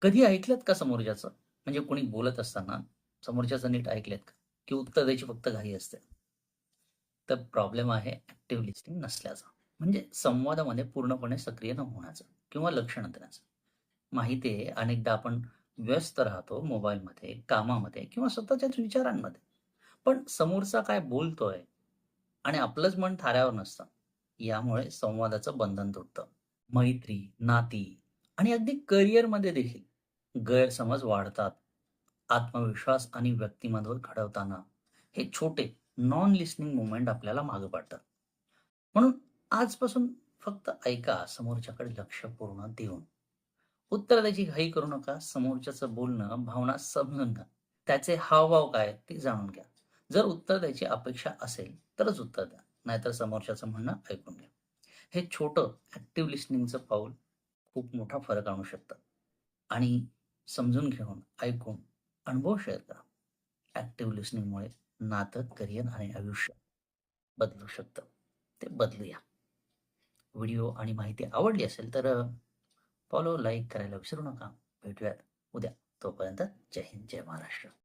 कधी ऐकलत का समोरच्याचं? म्हणजे कोणी बोलत असताना समोरच्याचं नीट ऐकलेत का? की उत्तर द्यायची फक्त घाई असते? तर प्रॉब्लेम आहे ॲक्टिव्ह लिस्टनिंग नसल्याचा. म्हणजे संवादामध्ये पूर्णपणे सक्रिय न होण्याचं किंवा लक्ष न देण्याचं. माहिती आहे अनेकदा आपण व्यस्त राहतो मोबाईलमध्ये, कामामध्ये किंवा स्वतःच्याच विचारांमध्ये. पण समोरचा काय बोलतोय आणि आपलंच मन थाऱ्यावर नसतं. यामुळे संवादाचं बंधन तुटतं. मैत्री, नाती आणि अगदी करिअरमध्ये देखील गैरसमज वाढतात. आत्मविश्वास आणि व्यक्तिमत्व घडवताना हे छोटे नॉन लिसनिंग मोमेंट आपल्याला मागे पाडतात. म्हणून आजपासून फक्त ऐका, समोरच्याकडे लक्ष पूर्ण देऊन. उत्तर द्यायची घाई करू नका. समोरच्याचं बोलणं, भावना समजून घ्या. त्याचे हावभाव काय आहेत ते जाणून घ्या. जर उत्तर द्यायची अपेक्षा असेल तरच उत्तर द्या. नाहीतर समोरच्याचं म्हणणं ऐकून घ्या. हे छोटं ॲक्टिव्ह लिसनिंगचं पाऊल खूप मोठा फरक आणू शकतं. आणि समजून घेऊन, ऐकून, अनुभव शेअर करा. ॲक्टिव्ह लिसनिंगमुळे नातं, करिअर आणि आयुष्य बदलू शकतं. ते बदलूया. व्हिडिओ आणि माहिती आवडली असेल तर फॉलो, लाईक करायला विसरू नका. भेटूयात उद्या. तोपर्यंत जय हिंद, जय महाराष्ट्र.